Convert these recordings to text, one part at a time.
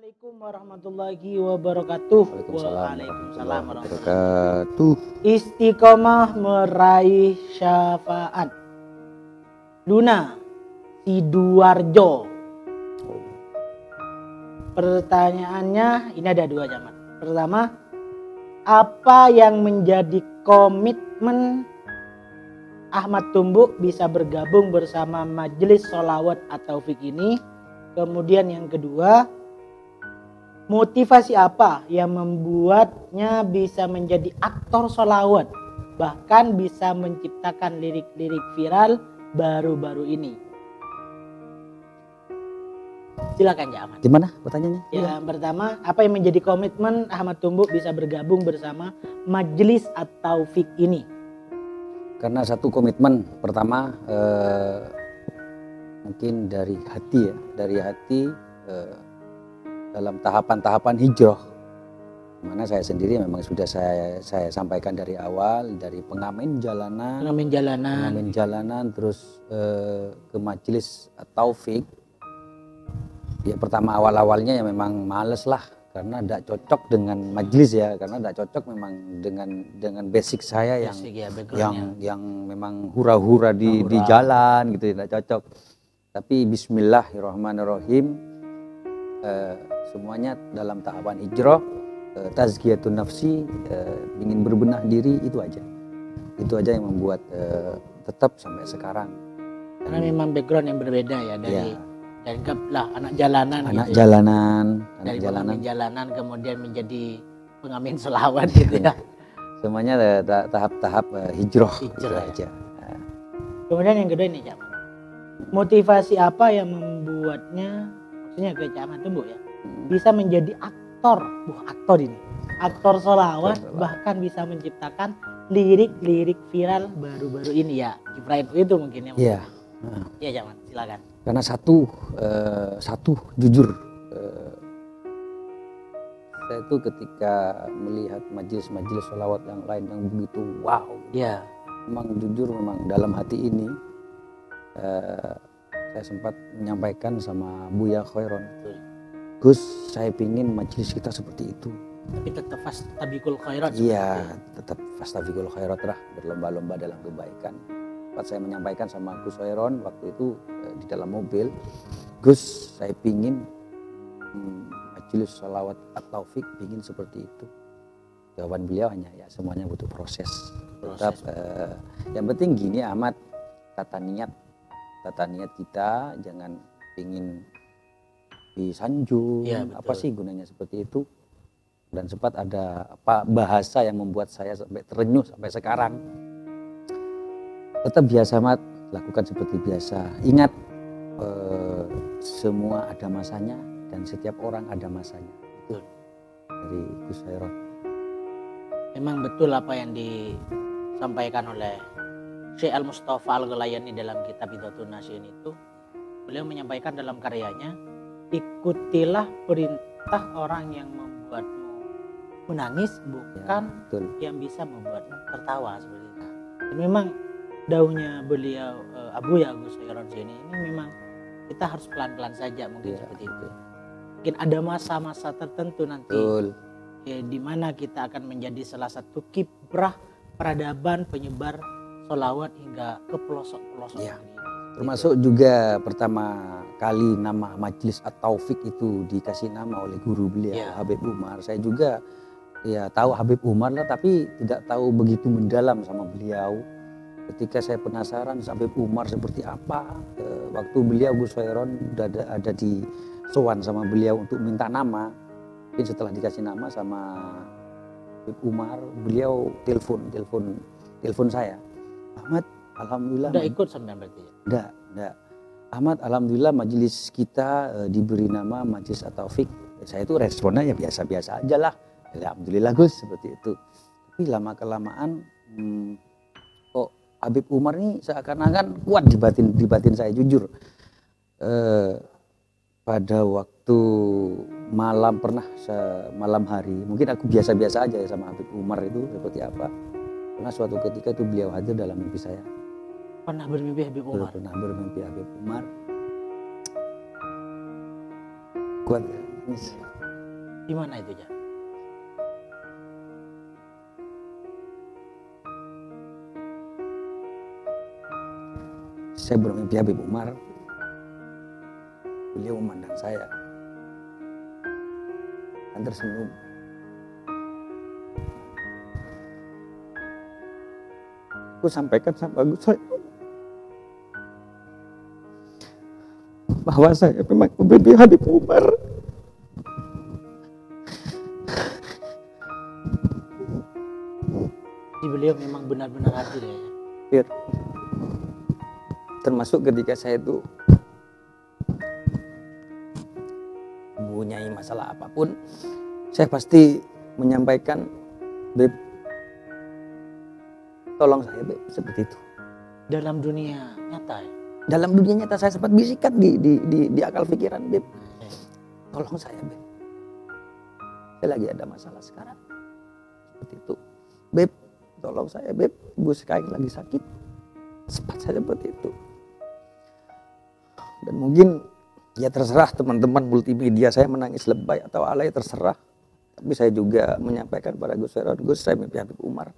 Assalamualaikum warahmatullahi wabarakatuh. Waalaikumsalam warahmatullahi wabarakatuh. Istiqomah meraih syafaat. Luna Sidoarjo. Pertanyaannya ini ada dua Jamal. Pertama, apa yang menjadi komitmen Ahmad Tumbuk bisa bergabung bersama Majelis Sholawat at-Taufik ini? Kemudian yang kedua, motivasi apa yang membuatnya bisa menjadi aktor sholawat, bahkan bisa menciptakan lirik-lirik viral baru-baru ini? Silakan ya Ahmad. Gimana pertanyaannya? Yang pertama, apa yang menjadi komitmen Ahmad Tumbuk bisa bergabung bersama Majelis at-Taufik ini? Karena satu komitmen pertama mungkin dari hati ya, dari hati dalam tahapan-tahapan hijrah, mana saya sendiri memang sudah saya sampaikan dari awal, dari pengamen jalanan terus ke Majelis at-Taufik. Ya pertama awalnya ya memang males lah, karena tidak cocok dengan majelis ya, karena tidak cocok memang dengan basic saya yang memang hura-hura di jalan gitu, tidak cocok. Tapi bismillahirrahmanirrahim, semuanya dalam tahapan hijrah, tazkiyatun nafsi, ingin berbenah diri, itu aja yang membuat tetap sampai sekarang. Karena memang background yang berbeda ya, dari anak jalanan jalanan kemudian menjadi pengamen selawat gitu ya. Semuanya tahap-tahap hijrah aja. Kemudian yang kedua ini Cak, motivasi apa yang membuatnya, maksudnya ke Cak Ahmad Tumbuk ya, bisa menjadi aktor sholawat, bahkan bisa menciptakan lirik-lirik viral baru-baru ini ya, Ibrahim itu mungkin ya. Iya. Iya Cak Ahmad, silakan. Karena satu jujur, saya itu ketika melihat majelis sholawat yang lain yang begitu wow, ya, memang jujur memang dalam hati ini saya sempat menyampaikan sama Buya Khairon, Gus, saya pingin majelis kita seperti itu. Tapi tetap fastabiqul khairat. Iya, tetap fastabiqul khairat lah, berlomba-lomba dalam kebaikan. Saya menyampaikan sama Gus Khairon waktu itu di dalam mobil, Gus, saya pingin Majelis Sholawat at-Taufik pingin seperti itu. Jawaban beliau hanya ya semuanya butuh proses. Tetap yang penting gini Ahmad, tata niat kita jangan pingin disanjung, ya, apa sih gunanya seperti itu. Dan sempat ada bahasa yang membuat saya sampai terenyuh sampai sekarang. Tetap biasa Mat, lakukan seperti biasa. Ingat, semua ada masanya dan setiap orang ada masanya. Itu dari Gus Khairon. Memang betul apa yang disampaikan oleh Syekh Al-Mustafa Al-Ghalayani dalam kitab Hidayatul Nasihin itu. Beliau menyampaikan dalam karyanya, ikutilah perintah orang yang membuatmu menangis, bukan yang bisa membuatmu tertawa seperti itu. Dan memang daunnya beliau Abu ya Gus Khairon ini memang kita harus pelan-pelan saja mungkin seperti itu. Mungkin ada masa-masa tertentu nanti di mana kita akan menjadi salah satu kiprah peradaban penyebar sholawat hingga ke pelosok-pelosok negeri. Termasuk juga pertama kali nama Majelis at-Taufik itu dikasih nama oleh guru beliau Habib Umar. Saya juga ya tahu Habib Umar lah, tapi tidak tahu begitu mendalam sama beliau. Ketika saya penasaran Habib Umar seperti apa, waktu beliau Gus Khairon ada di sowan sama beliau untuk minta nama. Mungkin setelah dikasih nama sama Habib Umar, beliau telepon saya. Ahmad, alhamdulillah. Udah ikut sampai berarti ya? Enggak. Ahmad, alhamdulillah majelis kita diberi nama Majelis at-Taufik. Saya itu responnya ya biasa-biasa aja lah. Alhamdulillah Gus, seperti itu. Tapi lama-kelamaan kok Habib Umar ini seakan-akan kuat di batin saya, jujur. Pada waktu malam malam hari, mungkin aku biasa-biasa aja ya sama Habib Umar itu seperti apa. Karena suatu ketika itu beliau hadir dalam mimpi saya. Pernah bermimpi Habib Umar? Pernah bermimpi Habib Umar. Kuat ya. Gimana itu ya? Saya bermimpi Habib Umar, beliau memandang saya dan tersenyum. Aku sampaikan sama Gus saya bahwa saya memang memimpi Habib Umar. Jadi beliau memang benar-benar hadir ya. Ya. Termasuk ketika saya itu mempunyai masalah apapun, saya pasti menyampaikan, Beb, tolong saya, Beb, seperti itu. Dalam dunia nyata ya. Dalam dunia nyata saya sempat bisikan di akal pikiran, Beb, tolong saya, Beb. Saya lagi ada masalah sekarang. Seperti itu. Beb, tolong saya, Beb. Ibu sekarang lagi sakit. Sempat saya seperti itu. Dan mungkin ya terserah teman-teman multimedia saya menangis lebay atau alay, terserah. Tapi saya juga menyampaikan pada Gus Heron, Gus, saya mimpi Habib Umar.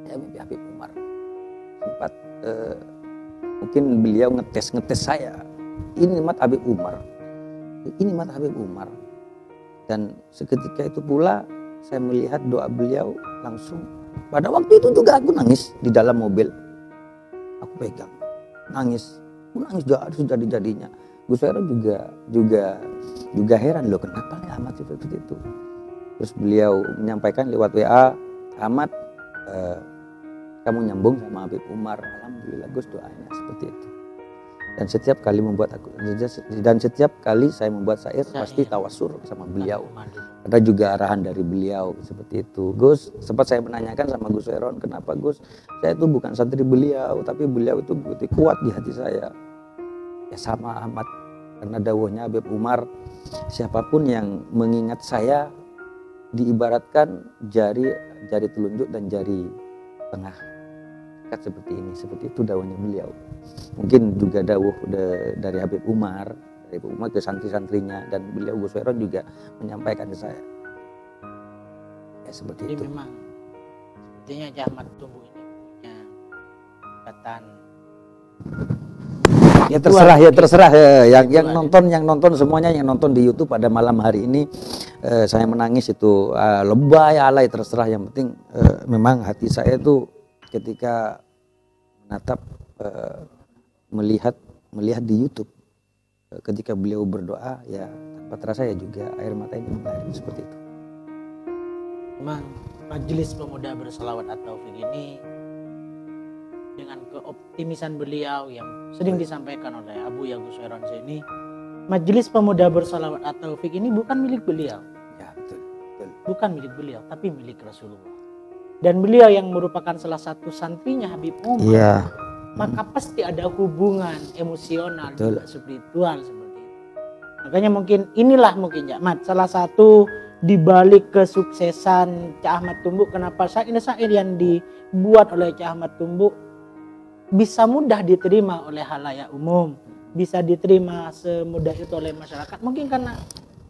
Saya mimpi Habib Umar. Sempat mungkin beliau ngetes saya. Ini mat Habib Umar. Ini mat Habib Umar. Dan seketika itu pula saya melihat doa beliau langsung. Pada waktu itu juga aku nangis di dalam mobil. Aku pegang. Nangis sudah jadi-jadinya. Gus Heron juga heran loh, kenapa nih Ahmad seperti itu. Terus beliau menyampaikan lewat WA, Ahmad, kamu nyambung sama Habib Umar. Alhamdulillah Gus, doanya seperti itu. Dan setiap kali saya membuat syair pasti tawasul sama beliau. Ada juga arahan dari beliau seperti itu. Gus, sempat saya menanyakan sama Gus Heron, kenapa Gus? Saya itu bukan santri beliau, tapi beliau itu begitu kuat di hati saya. Ya sama Ahmad, karena dawuhnya Habib Umar, siapapun yang mengingat saya diibaratkan jari telunjuk dan jari tengah. Seperti ini, seperti itu dawuhnya beliau. Mungkin juga dawuh dari Habib Umar ke santri-santrinya, dan beliau Gus Heron juga menyampaikan ke saya. Ya seperti Jadi itu. memang sepertinya Cah Ahmad Tumbuh ini punya ikatan. Ya terserah yang nonton semuanya, yang nonton di YouTube pada malam hari ini, saya menangis itu lebay alay, terserah, yang penting memang hati saya itu ketika menatap melihat di YouTube ketika beliau berdoa, ya tanpa terasa ya juga air mata ini mengalir seperti itu. Memang Majelis Pemuda Berselawat At-Taufik ini dengan keoptimisan beliau yang sering disampaikan oleh Abu Gus Heron ini, Majelis Pemuda Berselawat At-Taufik ini bukan milik beliau. Ya, betul. Bukan milik beliau, tapi milik Rasulullah. Dan beliau yang merupakan salah satu santrinya Habib Umar. Iya. Maka pasti ada hubungan emosional, juga spiritual seperti itu. Makanya mungkin inilah ya Mat, salah satu dibalik kesuksesan Cah Ahmad Tumbuk, kenapa syair-syair yang dibuat oleh Cah Ahmad Tumbuk bisa mudah diterima oleh halayak umum, bisa diterima semudah itu oleh masyarakat. Mungkin karena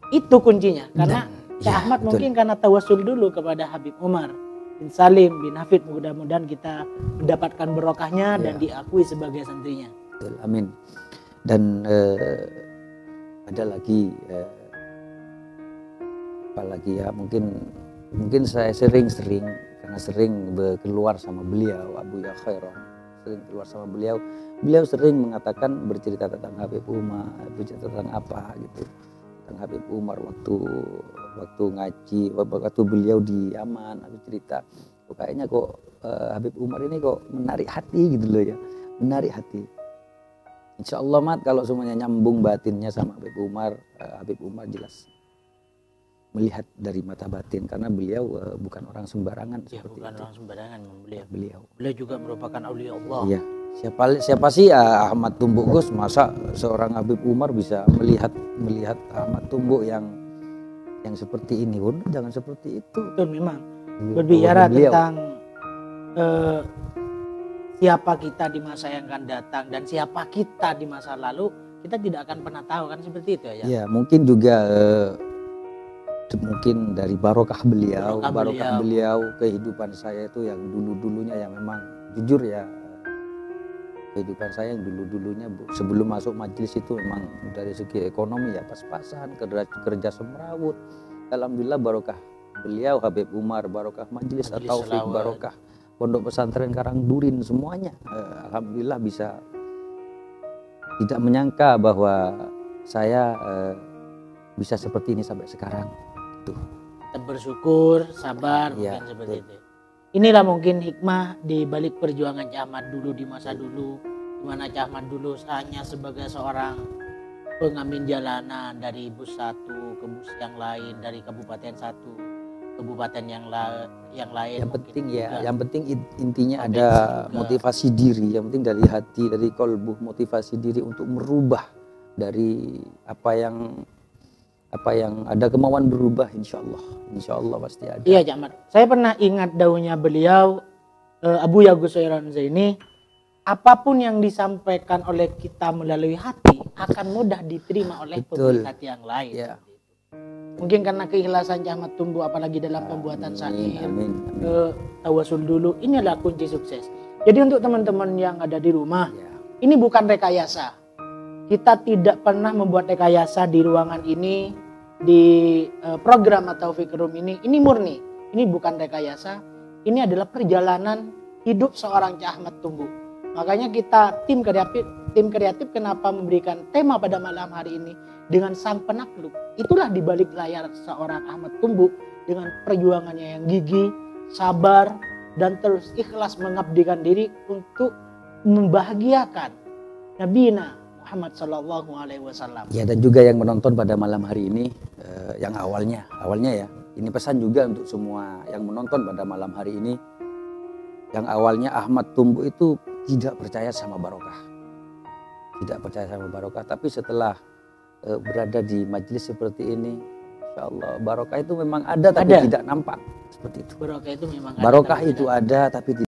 itu kuncinya, karena Cah Ahmad mungkin karena tawasul dulu kepada Habib Umar bin Salim bin Hafid, mudah-mudahan kita mendapatkan berokahnya dan diakui sebagai santrinya. Betul, amin. Dan ada lagi apalagi ya, mungkin saya sering karena sering keluar sama beliau, Abu Khairon, sering keluar sama beliau sering mengatakan, bercerita tentang Habib Umar, bercerita tentang apa gitu, tentang Habib Umar waktu ngaji, waktu beliau di Yaman, aku cerita, kayaknya kok Habib Umar ini kok menarik hati gitu loh ya, menarik hati. Insya Allah Mat, kalau semuanya nyambung batinnya sama Habib Umar jelas melihat dari mata batin, karena beliau bukan orang sembarangan. Ya, bukan orang sembarangan beliau juga merupakan aulia Allah. Iya. Siapa sih Ahmad Tumbuk Gus, masa seorang Habib Umar bisa melihat Ahmad Tumbuk yang seperti ini pun, jangan seperti itu. Betul, memang berbicara tentang siapa kita di masa yang akan datang dan siapa kita di masa lalu, kita tidak akan pernah tahu kan seperti itu ya. Ya, mungkin juga mungkin dari barokah beliau, kehidupan saya itu yang dulunya yang memang jujur ya, kehidupan saya yang dulunya sebelum masuk majelis itu memang dari segi ekonomi ya pas-pasan, kerja semrawut. Alhamdulillah barokah beliau, Habib Umar, barokah majelis At-Taufik, barokah Pondok Pesantren Karangdurin, semuanya alhamdulillah bisa. Tidak menyangka bahwa saya bisa seperti ini sampai sekarang. Tuh. Kita bersyukur, sabar, Ya, mungkin seperti itu. Inilah mungkin hikmah di balik perjuangan Cah Ahmad dulu di masa dulu, di mana Cah Ahmad dulu hanya sebagai seorang pengamen jalanan dari bus satu ke bus yang lain, dari kabupaten satu kabupaten yang lain. Yang penting ya, yang penting intinya ada motivasi diri, yang penting dari hati, dari kolbu, motivasi diri untuk merubah dari apa yang ada kemauan berubah, insya Allah pasti ada. Iya Cak Ahmad, saya pernah ingat daunya beliau Abu Yagus Soiron Zaini, apapun yang disampaikan oleh kita melalui hati akan mudah diterima oleh pemilik hati yang lain. Ya. Mungkin karena keikhlasan Cak Ahmad tumbuh apalagi dalam pembuatan syair, tawasul dulu, inilah kunci sukses. Jadi untuk teman-teman yang ada di rumah, ini bukan rekayasa. Kita tidak pernah membuat rekayasa di ruangan ini, di program At-Taufik Room ini murni. Ini bukan rekayasa, ini adalah perjalanan hidup seorang Cak Ahmad tumbuh. Makanya kita tim kreatif kenapa memberikan tema pada malam hari ini dengan sang penakluk. Itulah di balik layar seorang Ahmad tumbuh dengan perjuangannya yang gigih, sabar, dan terus ikhlas mengabdikan diri untuk membahagiakan Nabi Muhammad Sallallahu Alaihi Wasallam. Ya, dan juga yang menonton pada malam hari ini, yang awalnya ya, ini pesan juga untuk semua yang menonton pada malam hari ini. Yang awalnya Ahmad tumbuh itu tidak percaya sama barokah, tapi setelah berada di majelis seperti ini, insya Allah barokah itu memang ada tapi tidak nampak seperti itu. Barokah itu memang barokah itu ada tapi